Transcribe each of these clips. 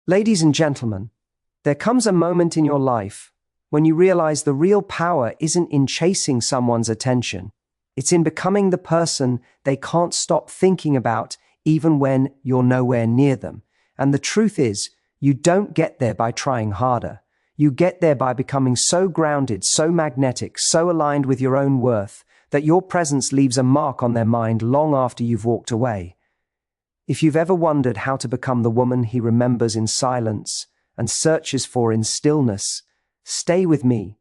Ladies and gentlemen, there comes a moment in your life when you realize the real power isn't in chasing someone's attention. It's in becoming the person they can't stop thinking about even when you're nowhere near them. And the truth is, you don't get there by trying harder. You get there by becoming so grounded, so magnetic, so aligned with your own worth that your presence leaves a mark on their mind long after you've walked away. If you've ever wondered how to become the woman he remembers in silence and searches for in stillness, stay with me,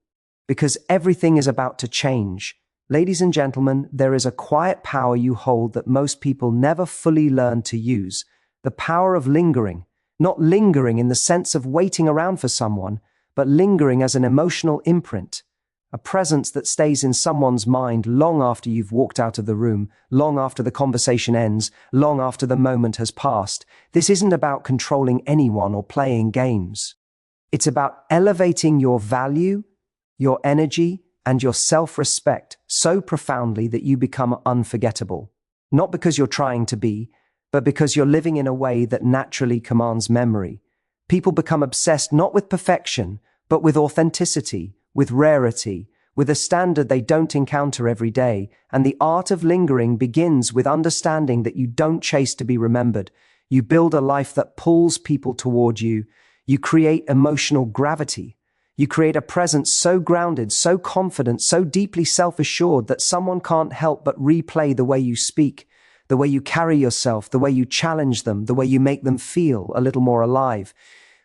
because everything is about to change. Ladies and gentlemen, there is a quiet power you hold that most people never fully learn to use. The power of lingering. Not lingering in the sense of waiting around for someone, but lingering as an emotional imprint. A presence that stays in someone's mind long after you've walked out of the room, long after the conversation ends, long after the moment has passed. This isn't about controlling anyone or playing games. It's about elevating your value, your energy, and your self-respect so profoundly that you become unforgettable. Not because you're trying to be, but because you're living in a way that naturally commands memory. People become obsessed not with perfection, but with authenticity, with rarity, with a standard they don't encounter every day. And the art of lingering begins with understanding that you don't chase to be remembered. You build a life that pulls people toward you. You create emotional gravity. You create a presence so grounded, so confident, so deeply self-assured that someone can't help but replay the way you speak, the way you carry yourself, the way you challenge them, the way you make them feel a little more alive.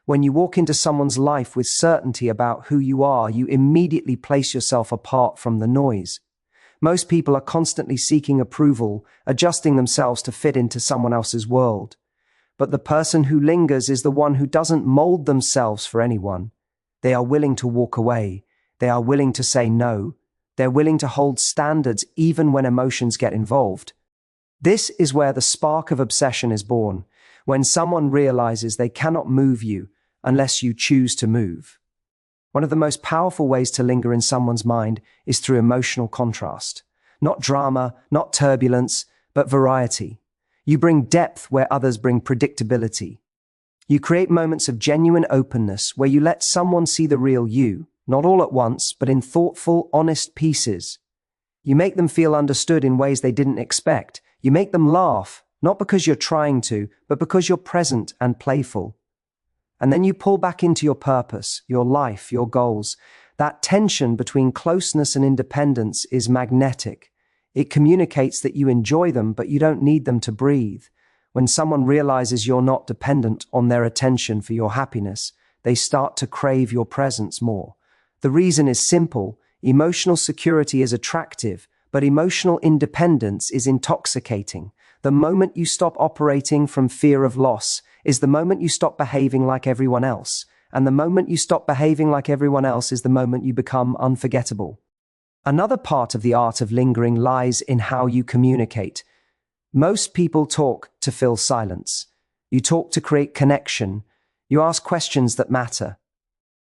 When you walk into someone's life with certainty about who you are, you immediately place yourself apart from the noise. Most people are constantly seeking approval, adjusting themselves to fit into someone else's world. But the person who lingers is the one who doesn't mold themselves for anyone. They are willing to walk away. They are willing to say no. They're willing to hold standards even when emotions get involved. This is where the spark of obsession is born, when someone realizes they cannot move you unless you choose to move. One of the most powerful ways to linger in someone's mind is through emotional contrast. Not drama, not turbulence, but variety. You bring depth where others bring predictability. You create moments of genuine openness where you let someone see the real you, not all at once, but in thoughtful, honest pieces. You make them feel understood in ways they didn't expect. You make them laugh, not because you're trying to, but because you're present and playful. And then you pull back into your purpose, your life, your goals. That tension between closeness and independence is magnetic. It communicates that you enjoy them, but you don't need them to breathe. When someone realizes you're not dependent on their attention for your happiness, they start to crave your presence more. The reason is simple. Emotional security is attractive, but emotional independence is intoxicating. The moment you stop operating from fear of loss is the moment you stop behaving like everyone else. And the moment you stop behaving like everyone else is the moment you become unforgettable. Another part of the art of lingering lies in how you communicate. Most people talk to fill silence. You talk to create connection. You ask questions that matter.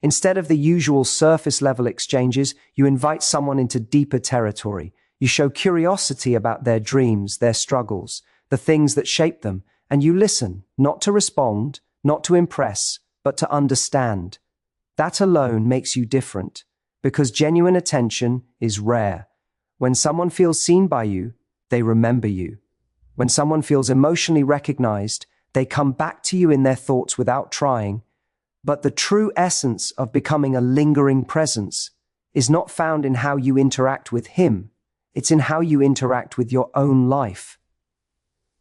Instead of the usual surface-level exchanges, you invite someone into deeper territory. You show curiosity about their dreams, their struggles, the things that shape them, and you listen, not to respond, not to impress, but to understand. That alone makes you different, because genuine attention is rare. When someone feels seen by you, they remember you. When someone feels emotionally recognized, they come back to you in their thoughts without trying. But the true essence of becoming a lingering presence is not found in how you interact with him. It's in how you interact with your own life.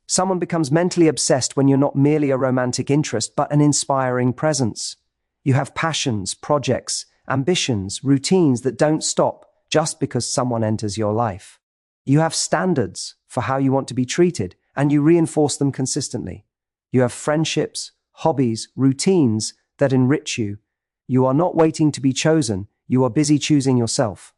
Someone becomes mentally obsessed when you're not merely a romantic interest, but an inspiring presence. You have passions, projects, ambitions, routines that don't stop just because someone enters your life. You have standards for how you want to be treated, and you reinforce them consistently. You have friendships, hobbies, routines that enrich you. You are not waiting to be chosen. You are busy choosing yourself.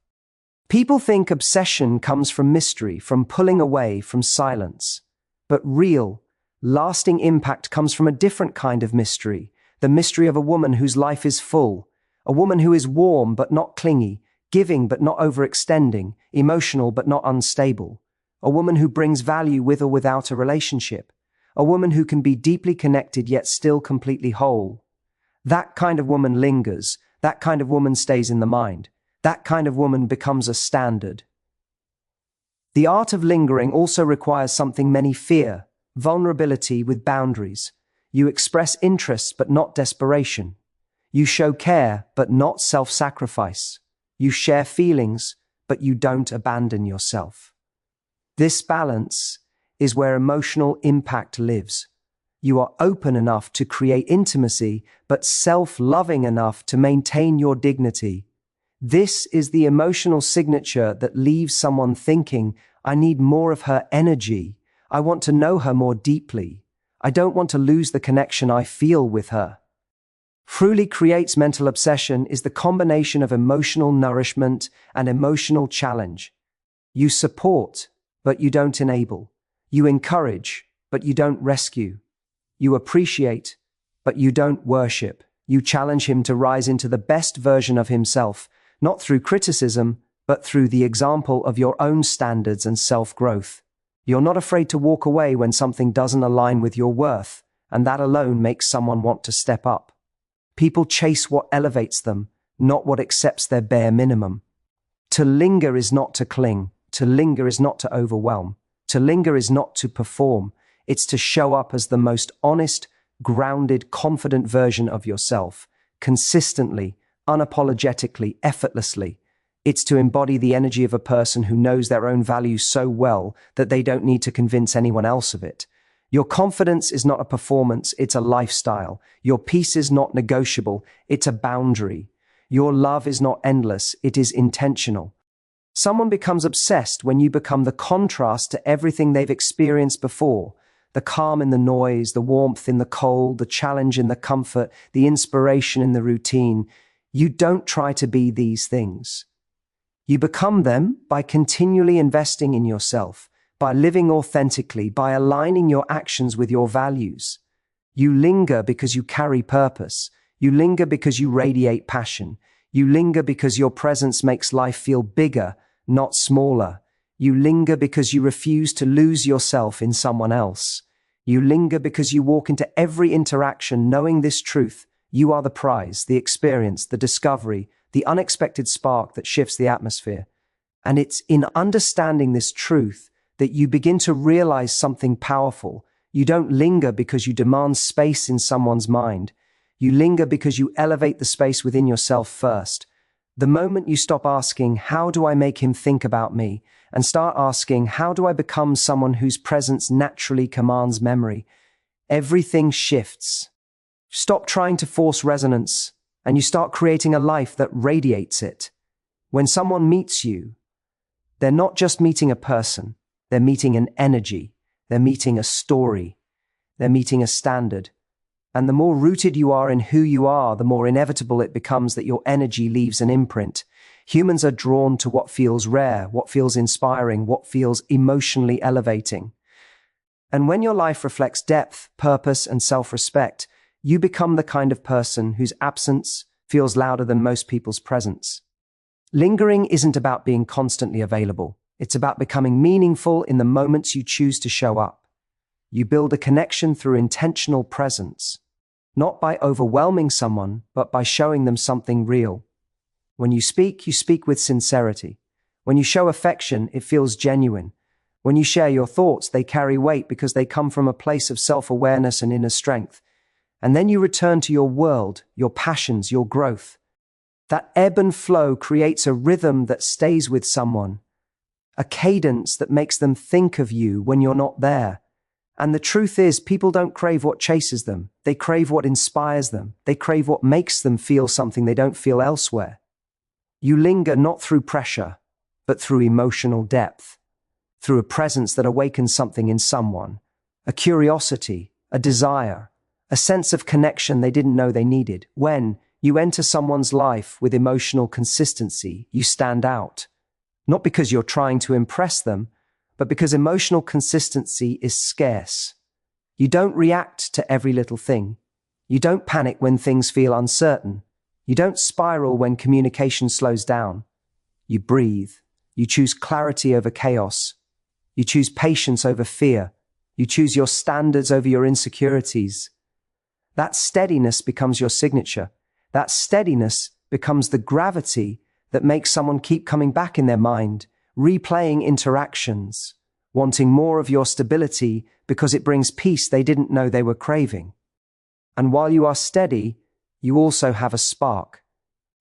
People think obsession comes from mystery, from pulling away, from silence. But real, lasting impact comes from a different kind of mystery, the mystery of a woman whose life is full, a woman who is warm but not clingy, giving but not overextending, emotional but not unstable, a woman who brings value with or without a relationship, a woman who can be deeply connected yet still completely whole. That kind of woman lingers. That kind of woman stays in the mind. That kind of woman becomes a standard. The art of lingering also requires something many fear: vulnerability with boundaries. You express interest but not desperation. You show care but not self-sacrifice. You share feelings but you don't abandon yourself. This balance is where emotional impact lives. You are open enough to create intimacy, but self-loving enough to maintain your dignity. This is the emotional signature that leaves someone thinking, I need more of her energy. I want to know her more deeply. I don't want to lose the connection I feel with her. Truly creates mental obsession is the combination of emotional nourishment and emotional challenge. You support, but you don't enable. You encourage, but you don't rescue. You appreciate, but you don't worship. You challenge him to rise into the best version of himself, not through criticism, but through the example of your own standards and self-growth. You're not afraid to walk away when something doesn't align with your worth, and that alone makes someone want to step up. People chase what elevates them, not what accepts their bare minimum. To linger is not to cling. To linger is not to overwhelm. To linger is not to perform. It's to show up as the most honest, grounded, confident version of yourself, consistently, unapologetically, effortlessly. It's to embody the energy of a person who knows their own value so well that they don't need to convince anyone else of it. Your confidence is not a performance, it's a lifestyle. Your peace is not negotiable, it's a boundary. Your love is not endless, it is intentional. Someone becomes obsessed when you become the contrast to everything they've experienced before. The calm in the noise, the warmth in the cold, the challenge in the comfort, the inspiration in the routine. You don't try to be these things. You become them by continually investing in yourself, by living authentically, by aligning your actions with your values. You linger because you carry purpose. You linger because you radiate passion. You linger because your presence makes life feel bigger, not smaller. You linger because you refuse to lose yourself in someone else. You linger because you walk into every interaction knowing this truth: you are the prize, the experience, the discovery, the unexpected spark that shifts the atmosphere. And it's in understanding this truth that you begin to realize something powerful. You don't linger because you demand space in someone's mind. You linger because you elevate the space within yourself first. The moment you stop asking, how do I make him think about me, and start asking, how do I become someone whose presence naturally commands memory, everything shifts. Stop trying to force resonance, and you start creating a life that radiates it. When someone meets you, they're not just meeting a person, they're meeting an energy, they're meeting a story, they're meeting a standard. And the more rooted you are in who you are, the more inevitable it becomes that your energy leaves an imprint. Humans are drawn to what feels rare, what feels inspiring, what feels emotionally elevating. And when your life reflects depth, purpose, and self-respect, you become the kind of person whose absence feels louder than most people's presence. Lingering isn't about being constantly available. It's about becoming meaningful in the moments you choose to show up. You build a connection through intentional presence, not by overwhelming someone, but by showing them something real. When you speak with sincerity. When you show affection, it feels genuine. When you share your thoughts, they carry weight because they come from a place of self-awareness and inner strength. And then you return to your world, your passions, your growth. That ebb and flow creates a rhythm that stays with someone, a cadence that makes them think of you when you're not there. And the truth is, people don't crave what chases them. They crave what inspires them. They crave what makes them feel something they don't feel elsewhere. You linger not through pressure, but through emotional depth, through a presence that awakens something in someone, a curiosity, a desire, a sense of connection they didn't know they needed. When you enter someone's life with emotional consistency, you stand out, not because you're trying to impress them, but because emotional consistency is scarce. You don't react to every little thing. You don't panic when things feel uncertain. You don't spiral when communication slows down. You breathe. You choose clarity over chaos. You choose patience over fear. You choose your standards over your insecurities. That steadiness becomes your signature. That steadiness becomes the gravity that makes someone keep coming back in their mind, replaying interactions, wanting more of your stability because it brings peace they didn't know they were craving. And while you are steady, you also have a spark,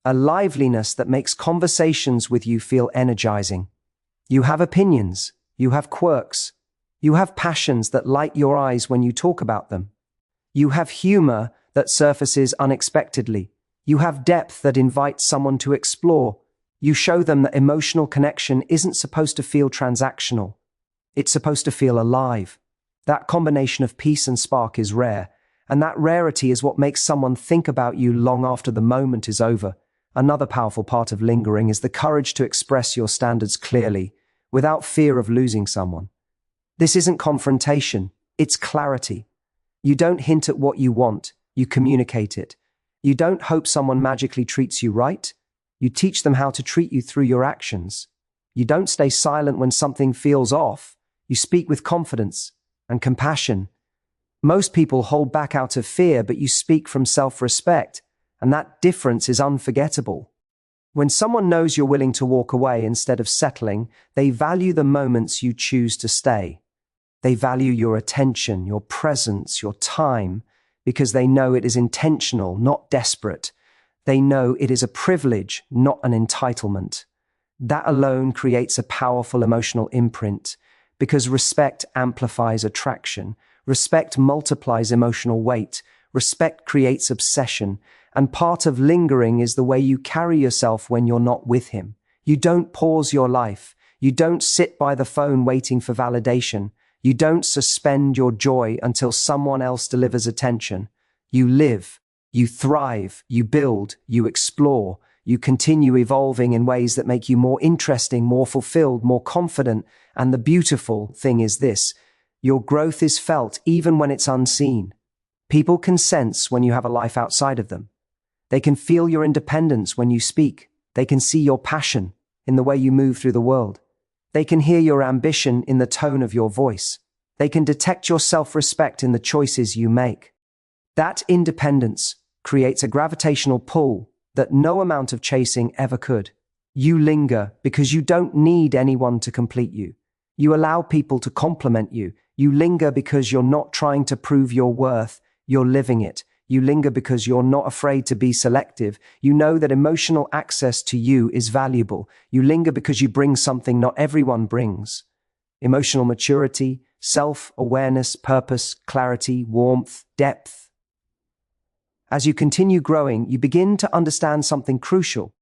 a liveliness that makes conversations with you feel energizing. You have opinions, you have quirks, you have passions that light your eyes when you talk about them. You have humor that surfaces unexpectedly. You have depth that invites someone to explore. You show them that emotional connection isn't supposed to feel transactional. It's supposed to feel alive. That combination of peace and spark is rare, and that rarity is what makes someone think about you long after the moment is over. Another powerful part of lingering is the courage to express your standards clearly, without fear of losing someone. This isn't confrontation, it's clarity. You don't hint at what you want, you communicate it. You don't hope someone magically treats you right. You teach them how to treat you through your actions. You don't stay silent when something feels off. You speak with confidence and compassion. Most people hold back out of fear, but you speak from self-respect, and that difference is unforgettable. When someone knows you're willing to walk away instead of settling, they value the moments you choose to stay. They value your attention, your presence, your time, because they know it is intentional, not desperate. They know it is a privilege, not an entitlement. That alone creates a powerful emotional imprint, because respect amplifies attraction. Respect multiplies emotional weight. Respect creates obsession. And part of lingering is the way you carry yourself when you're not with him. You don't pause your life. You don't sit by the phone waiting for validation. You don't suspend your joy until someone else delivers attention. You live, you thrive, you build, you explore, you continue evolving in ways that make you more interesting, more fulfilled, more confident. And the beautiful thing is this: your growth is felt even when it's unseen. People can sense when you have a life outside of them. They can feel your independence when you speak. They can see your passion in the way you move through the world. They can hear your ambition in the tone of your voice. They can detect your self-respect in the choices you make. That independence creates a gravitational pull that no amount of chasing ever could. You linger because you don't need anyone to complete you. You allow people to complement you. You linger because you're not trying to prove your worth, you're living it. You linger because you're not afraid to be selective. You know that emotional access to you is valuable. You linger because you bring something not everyone brings. Emotional maturity, self-awareness, purpose, clarity, warmth, depth. As you continue growing, you begin to understand something crucial.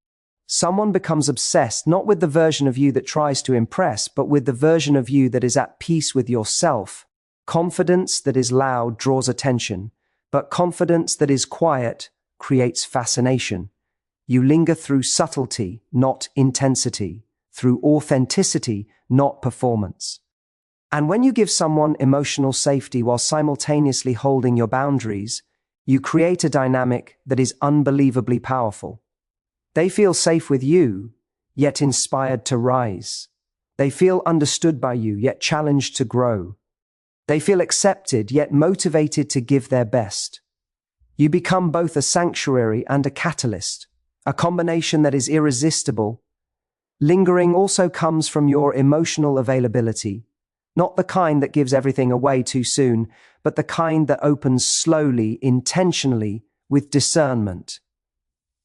Someone becomes obsessed not with the version of you that tries to impress, but with the version of you that is at peace with yourself. Confidence that is loud draws attention, but confidence that is quiet creates fascination. You linger through subtlety, not intensity, through authenticity, not performance. And when you give someone emotional safety while simultaneously holding your boundaries, you create a dynamic that is unbelievably powerful. They feel safe with you, yet inspired to rise. They feel understood by you, yet challenged to grow. They feel accepted, yet motivated to give their best. You become both a sanctuary and a catalyst, a combination that is irresistible. Lingering also comes from your emotional availability, not the kind that gives everything away too soon, but the kind that opens slowly, intentionally, with discernment.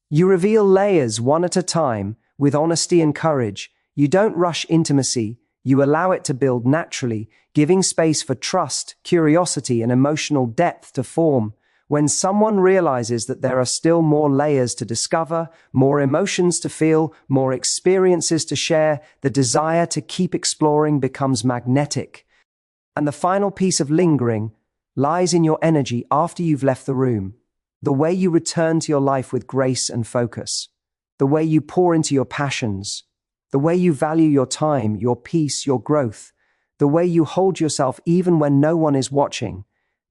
You reveal layers one at a time, with honesty and courage. You don't rush intimacy, you allow it to build naturally, giving space for trust, curiosity, and emotional depth to form. When someone realizes that there are still more layers to discover, more emotions to feel, more experiences to share, the desire to keep exploring becomes magnetic. And the final piece of lingering lies in your energy after you've left the room. The way you return to your life with grace and focus. The way you pour into your passions. The way you value your time, your peace, your growth. The way you hold yourself even when no one is watching.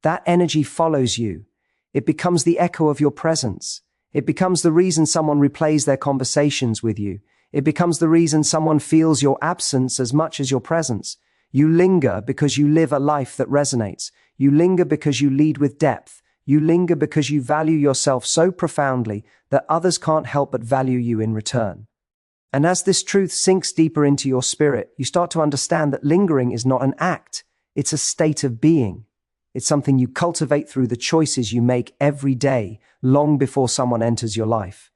That energy follows you. It becomes the echo of your presence. It becomes the reason someone replays their conversations with you. It becomes the reason someone feels your absence as much as your presence. You linger because you live a life that resonates. You linger because you lead with depth. You linger because you value yourself so profoundly that others can't help but value you in return. And as this truth sinks deeper into your spirit, you start to understand that lingering is not an act, it's a state of being. It's something you cultivate through the choices you make every day, long before someone enters your life.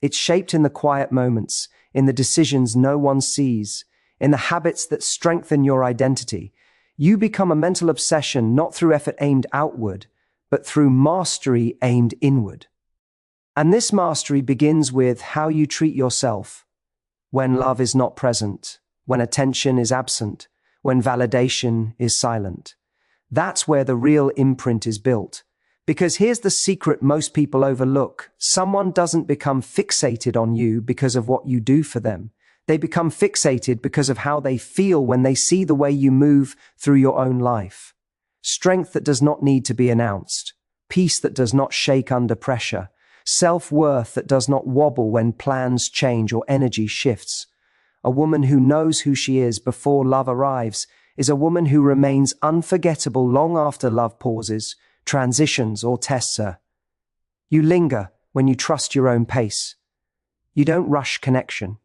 It's shaped in the quiet moments, in the decisions no one sees, in the habits that strengthen your identity. You become a mental obsession not through effort aimed outward, but through mastery aimed inward. And this mastery begins with how you treat yourself. When love is not present, when attention is absent, when validation is silent. That's where the real imprint is built. Because here's the secret most people overlook. Someone doesn't become fixated on you because of what you do for them. They become fixated because of how they feel when they see the way you move through your own life. Strength that does not need to be announced. Peace that does not shake under pressure. Self-worth that does not wobble when plans change or energy shifts. A woman who knows who she is before love arrives is a woman who remains unforgettable long after love pauses, transitions, or tests her. You linger when you trust your own pace. You don't rush connection.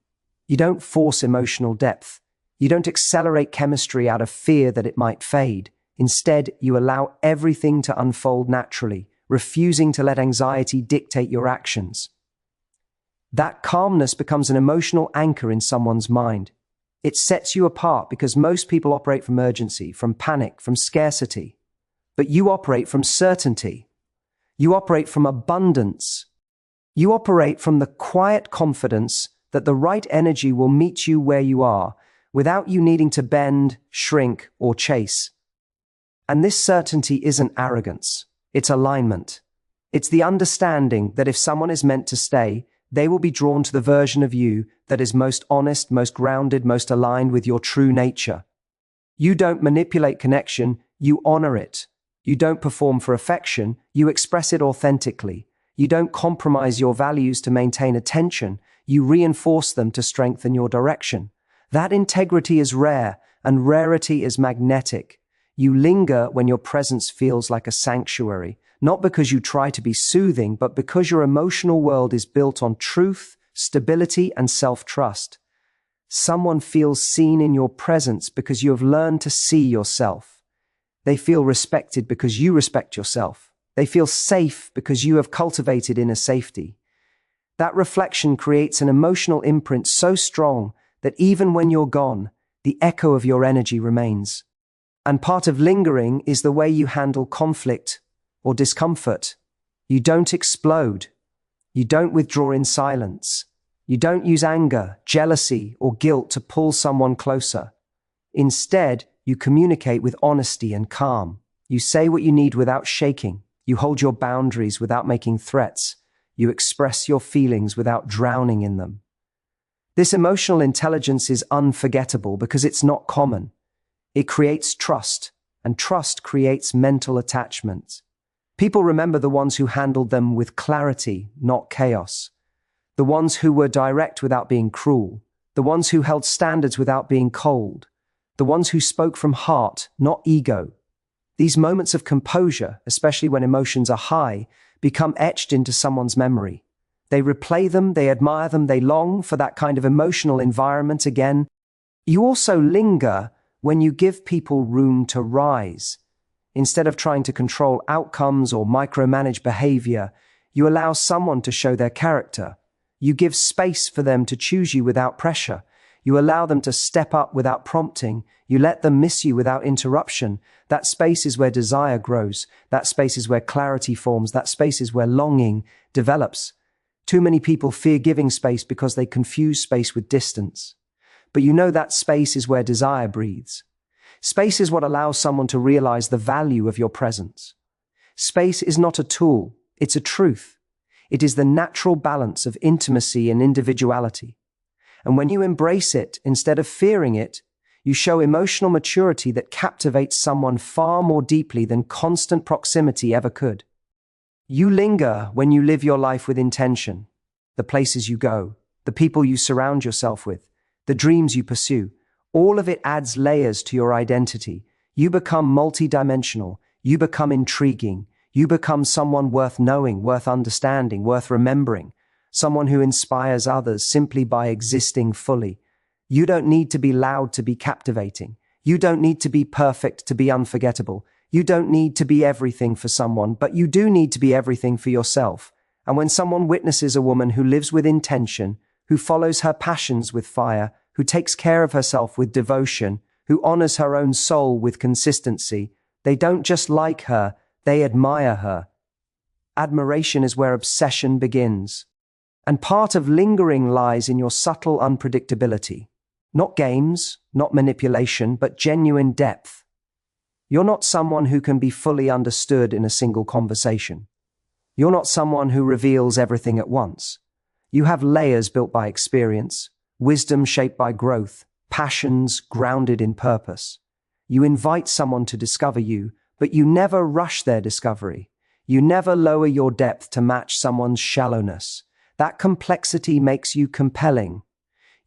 You don't force emotional depth. You don't accelerate chemistry out of fear that it might fade. Instead, you allow everything to unfold naturally, refusing to let anxiety dictate your actions. That calmness becomes an emotional anchor in someone's mind. It sets you apart because most people operate from urgency, from panic, from scarcity. But you operate from certainty. You operate from abundance. You operate from the quiet confidence that the right energy will meet you where you are, without you needing to bend, shrink, or chase. And this certainty isn't arrogance. It's alignment. It's the understanding that if someone is meant to stay, they will be drawn to the version of you that is most honest, most grounded, most aligned with your true nature. You don't manipulate connection, you honor it. You don't perform for affection, you express it authentically. You don't compromise your values to maintain attention, you reinforce them to strengthen your direction. That integrity is rare, and rarity is magnetic. You linger when your presence feels like a sanctuary, not because you try to be soothing, but because your emotional world is built on truth, stability, and self-trust. Someone feels seen in your presence because you have learned to see yourself. They feel respected because you respect yourself. They feel safe because you have cultivated inner safety. That reflection creates an emotional imprint so strong that even when you're gone, the echo of your energy remains. And part of lingering is the way you handle conflict or discomfort. You don't explode. You don't withdraw in silence. You don't use anger, jealousy, or guilt to pull someone closer. Instead, you communicate with honesty and calm. You say what you need without shaking. You hold your boundaries without making threats. You express your feelings without drowning in them. This emotional intelligence is unforgettable because it's not common. It creates trust, and trust creates mental attachment. People remember the ones who handled them with clarity, not chaos. The ones who were direct without being cruel. The ones who held standards without being cold. The ones who spoke from heart, not ego. These moments of composure, especially when emotions are high, become etched into someone's memory. They replay them, they admire them, they long for that kind of emotional environment again. You also linger when you give people room to rise. Instead of trying to control outcomes or micromanage behavior, you allow someone to show their character. You give space for them to choose you without pressure. You allow them to step up without prompting. You let them miss you without interruption. That space is where desire grows. That space is where clarity forms. That space is where longing develops. Too many people fear giving space because they confuse space with distance. But you know that space is where desire breathes. Space is what allows someone to realize the value of your presence. Space is not a tool, it's a truth. It is the natural balance of intimacy and individuality. And when you embrace it instead of fearing it, you show emotional maturity that captivates someone far more deeply than constant proximity ever could. You linger when you live your life with intention. The places you go, the people you surround yourself with, the dreams you pursue, all of it adds layers to your identity. You become multidimensional. You become intriguing. You become someone worth knowing, worth understanding, worth remembering, someone who inspires others simply by existing fully. You don't need to be loud to be captivating. You don't need to be perfect to be unforgettable. You don't need to be everything for someone, but you do need to be everything for yourself. And when someone witnesses a woman who lives with intention, who follows her passions with fire, who takes care of herself with devotion, who honors her own soul with consistency, they don't just like her, they admire her. Admiration is where obsession begins. And part of lingering lies in your subtle unpredictability. Not games, not manipulation, but genuine depth. You're not someone who can be fully understood in a single conversation. You're not someone who reveals everything at once. You have layers built by experience, wisdom shaped by growth, passions grounded in purpose. You invite someone to discover you, but you never rush their discovery. You never lower your depth to match someone's shallowness. That complexity makes you compelling.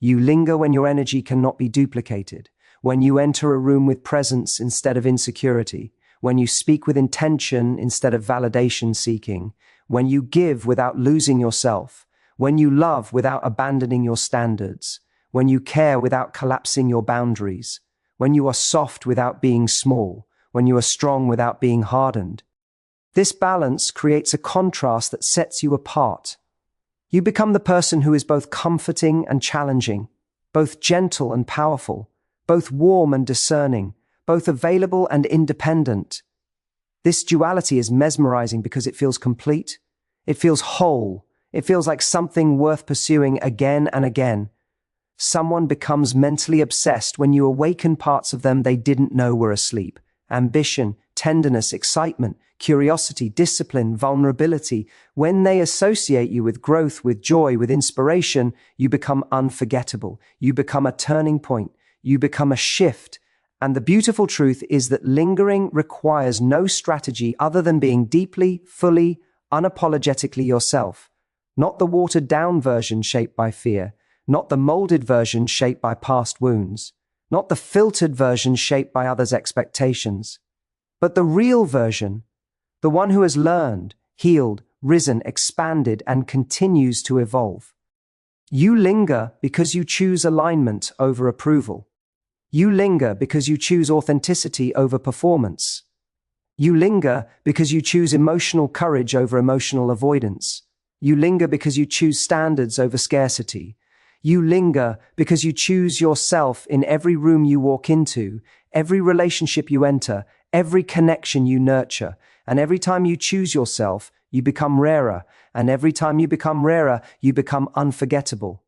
You linger when your energy cannot be duplicated, when you enter a room with presence instead of insecurity, when you speak with intention instead of validation seeking, when you give without losing yourself, when you love without abandoning your standards, when you care without collapsing your boundaries, when you are soft without being small, when you are strong without being hardened. This balance creates a contrast that sets you apart. You become the person who is both comforting and challenging, both gentle and powerful, both warm and discerning, both available and independent. This duality is mesmerizing because it feels complete, it feels whole, it feels like something worth pursuing again and again. Someone becomes mentally obsessed when you awaken parts of them they didn't know were asleep. Ambition, tenderness, excitement, curiosity, discipline, vulnerability. When they associate you with growth, with joy, with inspiration, you become unforgettable. You become a turning point. You become a shift. And the beautiful truth is that lingering requires no strategy other than being deeply, fully, unapologetically yourself. Not the watered-down version shaped by fear. Not the molded version shaped by past wounds. Not the filtered version shaped by others' expectations. But the real version, the one who has learned, healed, risen, expanded, and continues to evolve. You linger because you choose alignment over approval. You linger because you choose authenticity over performance. You linger because you choose emotional courage over emotional avoidance. You linger because you choose standards over scarcity. You linger because you choose yourself in every room you walk into, every relationship you enter, every connection you nurture. And every time you choose yourself, you become rarer. And every time you become rarer, you become unforgettable.